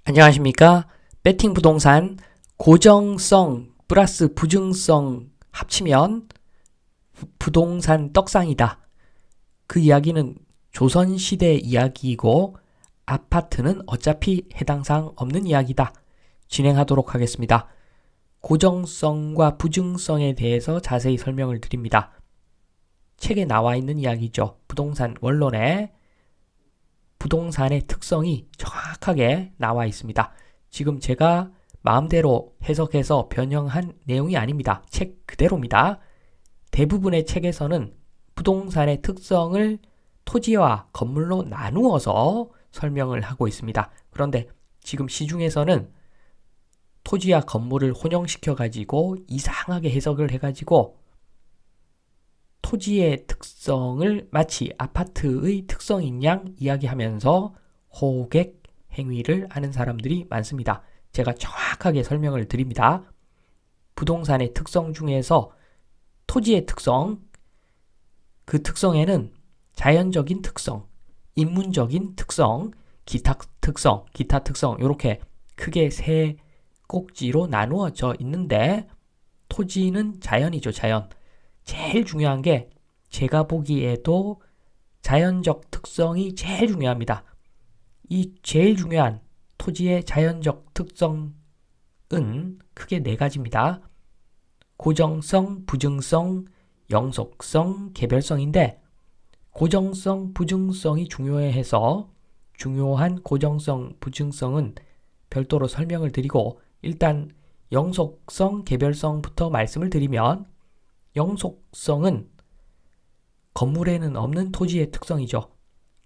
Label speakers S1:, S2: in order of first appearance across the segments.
S1: 안녕하십니까? 배팅 부동산 고정성 플러스 부증성 합치면 부동산 떡상이다. 그 이야기는 조선시대 이야기이고 아파트는 어차피 해당사항 없는 이야기다. 진행하도록 하겠습니다. 고정성과 부증성에 대해서 자세히 설명을 드립니다. 책에 나와 있는 이야기죠. 부동산 원론에 부동산의 특성이 정확하게 나와 있습니다. 지금 제가 마음대로 해석해서 변형한 내용이 아닙니다. 책 그대로입니다. 대부분의 책에서는 부동산의 특성을 토지와 건물로 나누어서 설명을 하고 있습니다. 그런데 지금 시중에서는 토지와 건물을 혼용시켜 가지고 이상하게 해석을 해 가지고 토지의 특성을 마치 아파트의 특성인 양 이야기하면서 호객 행위를 하는 사람들이 많습니다. 제가 정확하게 설명을 드립니다. 부동산의 특성 중에서 토지의 특성, 그 특성에는 자연적인 특성, 인문적인 특성, 기타 특성 이렇게 크게 세 꼭지로 나누어져 있는데 토지는 자연이죠, 자연. 제일 중요한 게 제가 보기에도 자연적 특성이 제일 중요합니다. 이 제일 중요한 토지의 자연적 특성은 크게 네 가지입니다. 고정성, 부증성, 영속성, 개별성인데 고정성, 부증성이 중요해서 중요한 고정성, 부증성은 별도로 설명을 드리고 일단 영속성, 개별성부터 말씀을 드리면 영속성은 건물에는 없는 토지의 특성이죠.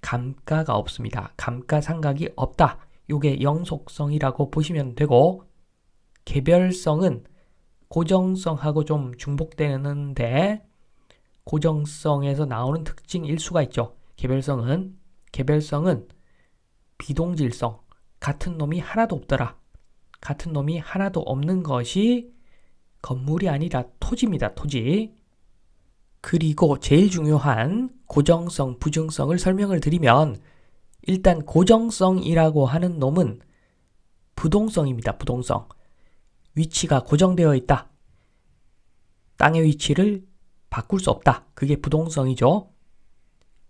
S1: 감가가 없습니다. 감가상각이 없다. 이게 영속성이라고 보시면 되고 개별성은 고정성하고 좀 중복되는데 고정성에서 나오는 특징일 수가 있죠. 개별성은 비동질성, 같은 놈이 하나도 없더라. 같은 놈이 하나도 없는 것이 건물이 아니라 토지입니다. 토지. 그리고 제일 중요한 고정성, 부증성을 설명을 드리면 일단 고정성이라고 하는 놈은 부동성입니다. 부동성. 위치가 고정되어 있다. 땅의 위치를 바꿀 수 없다. 그게 부동성이죠.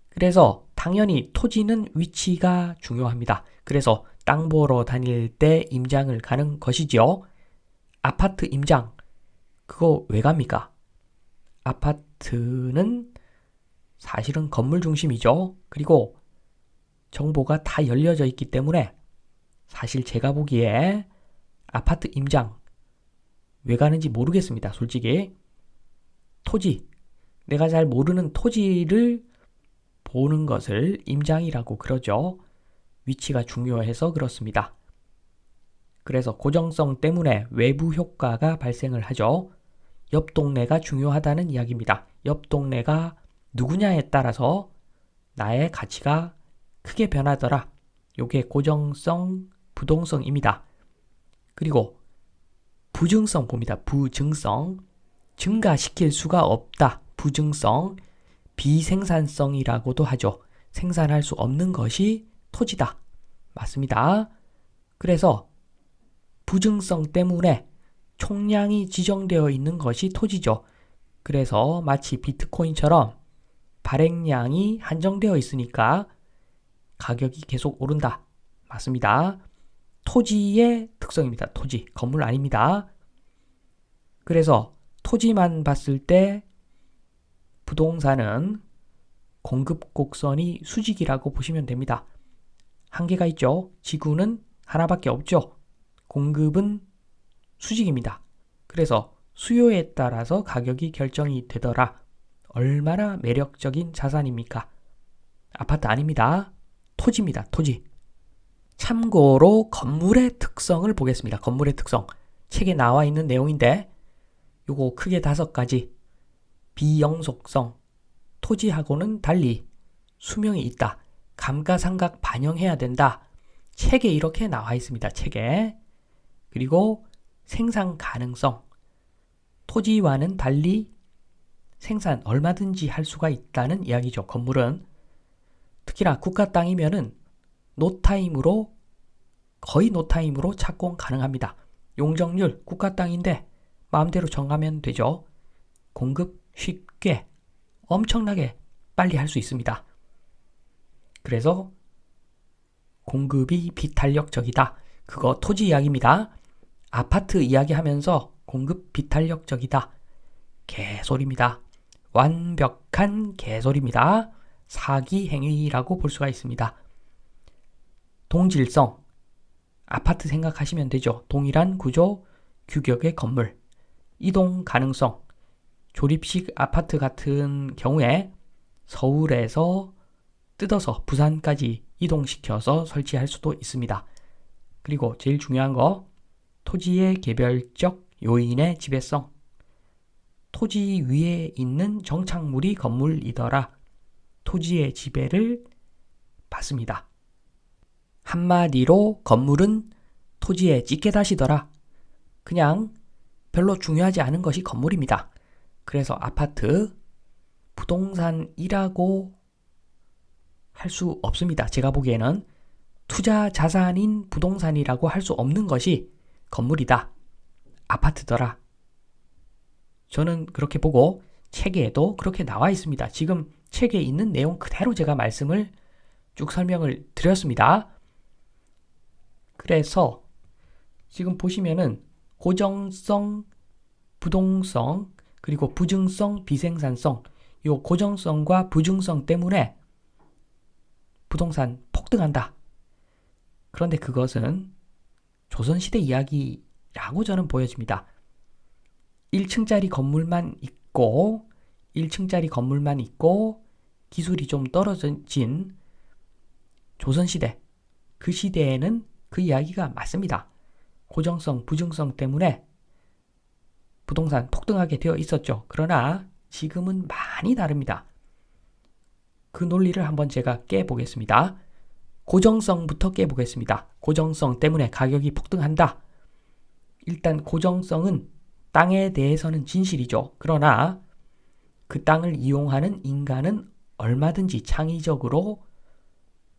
S1: 그래서 당연히 토지는 위치가 중요합니다. 그래서 땅 보러 다닐 때 임장을 가는 것이죠. 아파트 임장. 그거 왜 갑니까? 아파트는 사실은 건물 중심이죠. 그리고 정보가 다 열려져 있기 때문에 사실 제가 보기에 아파트 임장 왜 가는지 모르겠습니다. 솔직히. 토지. 내가 잘 모르는 토지를 보는 것을 임장이라고 그러죠. 위치가 중요해서 그렇습니다. 그래서 고정성 때문에 외부 효과가 발생을 하죠. 옆 동네가 중요하다는 이야기입니다. 옆 동네가 누구냐에 따라서 나의 가치가 크게 변하더라. 요게 고정성, 부동성입니다. 그리고 부증성 봅니다. 부증성. 증가시킬 수가 없다. 부증성. 비생산성이라고도 하죠. 생산할 수 없는 것이 토지다. 맞습니다. 그래서 부증성 때문에 총량이 지정되어 있는 것이 토지죠. 그래서 마치 비트코인처럼 발행량이 한정되어 있으니까 가격이 계속 오른다. 맞습니다. 토지의 특성입니다. 토지. 건물 아닙니다. 그래서 토지만 봤을 때 부동산은 공급 곡선이 수직이라고 보시면 됩니다. 한계가 있죠. 지구는 하나밖에 없죠. 공급은 수직입니다. 그래서 수요에 따라서 가격이 결정이 되더라. 얼마나 매력적인 자산입니까? 아파트 아닙니다. 토지입니다. 토지. 참고로 건물의 특성을 보겠습니다. 건물의 특성. 책에 나와 있는 내용인데 요거 크게 5가지. 비영속성. 토지하고는 달리 수명이 있다. 감가상각 반영해야 된다. 책에 이렇게 나와 있습니다. 책에. 그리고 생산 가능성. 토지와는 달리 생산 얼마든지 할 수가 있다는 이야기죠. 건물은. 특히나 국가 땅이면은 노타임으로 거의 노타임으로 착공 가능합니다. 용적률 국가 땅인데 마음대로 정하면 되죠. 공급 쉽게 엄청나게 빨리 할 수 있습니다. 그래서 공급이 비탄력적이다. 그거 토지 이야기입니다. 아파트 이야기하면서 공급 비탄력적이다. 개소리입니다. 완벽한 개소리입니다. 사기 행위라고 볼 수가 있습니다. 동질성. 아파트 생각하시면 되죠. 동일한 구조, 규격의 건물. 이동 가능성. 조립식 아파트 같은 경우에 서울에서 뜯어서 부산까지 이동시켜서 설치할 수도 있습니다. 그리고 제일 중요한 거, 토지의 개별적 요인의 지배성. 토지 위에 있는 정착물이 건물이더라. 토지의 지배를 받습니다. 한마디로 건물은 토지에 찌개다시더라. 그냥 별로 중요하지 않은 것이 건물입니다. 그래서 아파트, 부동산이라고 할 수 없습니다. 제가 보기에는 투자 자산인 부동산이라고 할 수 없는 것이 건물이다. 아파트더라. 저는 그렇게 보고 책에도 그렇게 나와 있습니다. 지금 책에 있는 내용 그대로 제가 말씀을 쭉 설명을 드렸습니다. 그래서 지금 보시면은 고정성, 부동성, 그리고 부증성, 비생산성, 이 고정성과 부증성 때문에 부동산 폭등한다. 그런데 그것은 조선시대 이야기라고 저는 보여집니다. 1층짜리 건물만 있고 1층짜리 건물만 있고 기술이 좀 떨어진 조선시대, 그 시대에는 그 이야기가 맞습니다. 고정성, 부증성 때문에 부동산 폭등하게 되어 있었죠. 그러나 지금은 많이 다릅니다. 그 논리를 한번 제가 깨보겠습니다. 고정성부터 깨보겠습니다. 고정성 때문에 가격이 폭등한다. 일단 고정성은 땅에 대해서는 진실이죠. 그러나 그 땅을 이용하는 인간은 얼마든지 창의적으로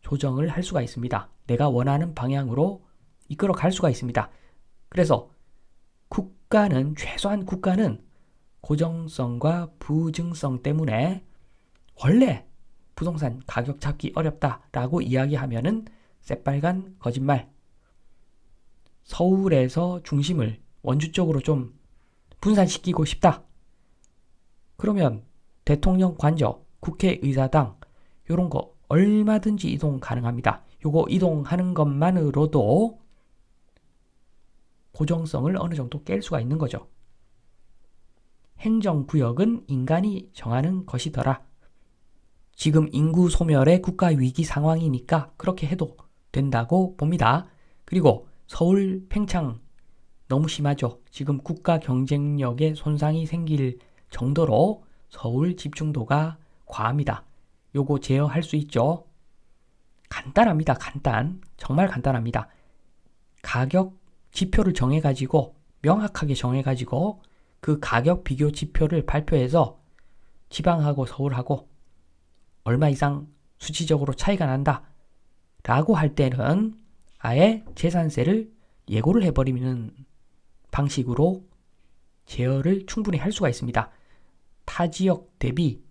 S1: 조정을 할 수가 있습니다. 내가 원하는 방향으로 이끌어 갈 수가 있습니다. 그래서 최소한 국가는 고정성과 부증성 때문에 원래 부동산 가격 잡기 어렵다라고 이야기하면은 새빨간 거짓말. 서울에서 중심을 원주 쪽으로 좀 분산시키고 싶다. 그러면 대통령 관저, 국회의사당 이런 거 얼마든지 이동 가능합니다. 요거 이동하는 것만으로도 고정성을 어느 정도 깰 수가 있는 거죠. 행정구역은 인간이 정하는 것이더라. 지금 인구 소멸의 국가 위기 상황이니까 그렇게 해도 된다고 봅니다. 그리고 서울 팽창 너무 심하죠. 지금 국가 경쟁력에 손상이 생길 정도로 서울 집중도가 과합니다. 요거 제어할 수 있죠. 간단합니다. 정말 간단합니다. 가격 지표를 정해가지고 명확하게 정해가지고 그 가격 비교 지표를 발표해서 지방하고 서울하고 얼마 이상 수치적으로 차이가 난다 라고 할 때는 아예 재산세를 예고를 해버리는 방식으로 제어를 충분히 할 수가 있습니다. 타 지역 대비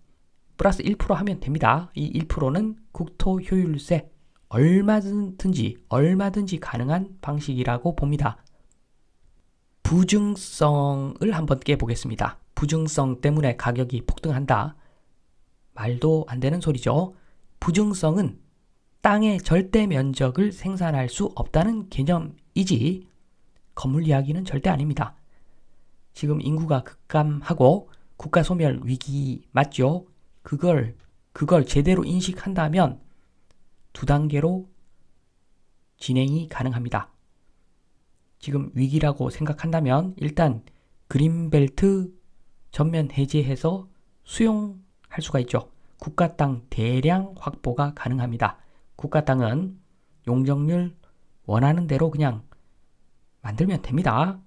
S1: 플러스 1% 하면 됩니다. 이 1%는 국토 효율세 얼마든지 가능한 방식이라고 봅니다. 부증성을 한번 깨보겠습니다. 부증성 때문에 가격이 폭등한다. 말도 안 되는 소리죠. 부증성은 땅의 절대 면적을 생산할 수 없다는 개념이지 건물 이야기는 절대 아닙니다. 지금 인구가 급감하고 국가 소멸 위기 맞죠? 그걸 제대로 인식한다면 두 단계로 진행이 가능합니다. 지금 위기라고 생각한다면 일단 그린벨트 전면 해제해서 수용할 수가 있죠. 국가 땅 대량 확보가 가능합니다. 국가 땅은 용적률 원하는 대로 그냥 만들면 됩니다.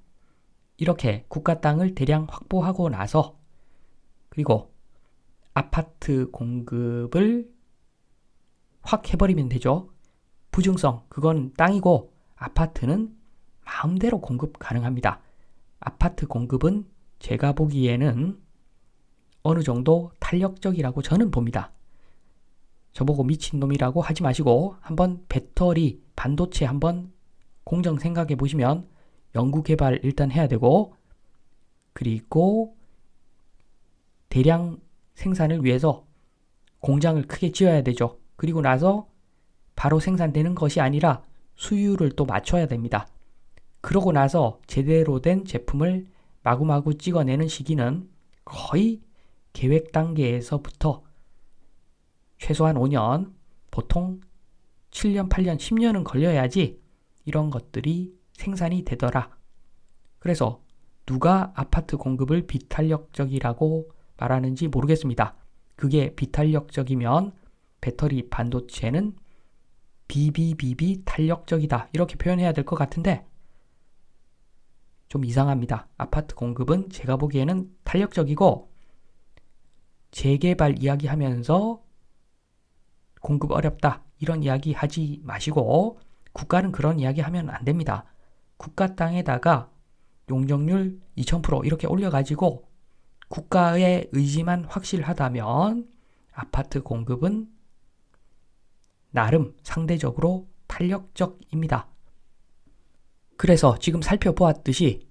S1: 이렇게 국가 땅을 대량 확보하고 나서 그리고 아파트 공급을 확 해버리면 되죠. 부증성, 그건 땅이고 아파트는 마음대로 공급 가능합니다. 아파트 공급은 제가 보기에는 어느 정도 탄력적이라고 저는 봅니다. 저보고 미친놈이라고 하지 마시고 한번 배터리, 반도체 한번 공정 생각해 보시면 연구 개발 일단 해야 되고, 그리고 대량 생산을 위해서 공장을 크게 지어야 되죠. 그리고 나서 바로 생산되는 것이 아니라 수율을 또 맞춰야 됩니다. 그러고 나서 제대로 된 제품을 마구마구 찍어내는 시기는 거의 계획 단계에서부터 최소한 5년, 보통 7년, 8년, 10년은 걸려야지 이런 것들이 생산이 되더라. 그래서 누가 아파트 공급을 비탄력적이라고 말하는지 모르겠습니다. 그게 비탄력적이면 배터리 반도체는 비비비비 탄력적이다 이렇게 표현해야 될 것 같은데 좀 이상합니다. 아파트 공급은 제가 보기에는 탄력적이고, 재개발 이야기하면서 공급 어렵다 이런 이야기 하지 마시고, 국가는 그런 이야기 하면 안 됩니다. 국가 땅에다가 용적률 2000% 이렇게 올려가지고 국가의 의지만 확실하다면 아파트 공급은 나름 상대적으로 탄력적입니다. 그래서 지금 살펴보았듯이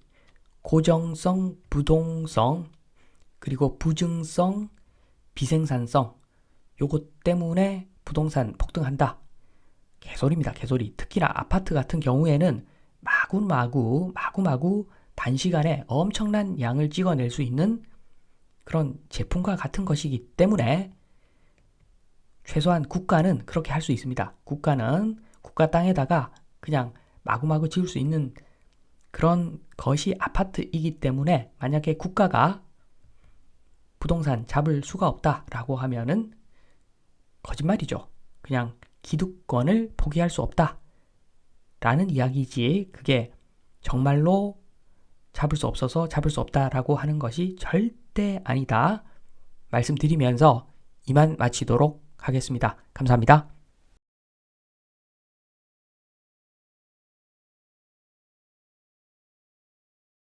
S1: 고정성, 부동성, 그리고 부증성, 비생산성, 요것 때문에 부동산 폭등한다. 개소리입니다. 개소리. 특히나 아파트 같은 경우에는 마구마구 단시간에 엄청난 양을 찍어낼 수 있는 그런 제품과 같은 것이기 때문에 최소한 국가는 그렇게 할 수 있습니다. 국가는 국가 땅에다가 그냥 마구마구 지을 수 있는 그런 것이 아파트이기 때문에 만약에 국가가 부동산 잡을 수가 없다라고 하면은 거짓말이죠. 그냥 기득권을 포기할 수 없다 라는 이야기지, 그게 정말로 잡을 수 없어서 잡을 수 없다라고 하는 것이 절대 아니다 말씀드리면서 이만 마치도록 하겠습니다. 감사합니다.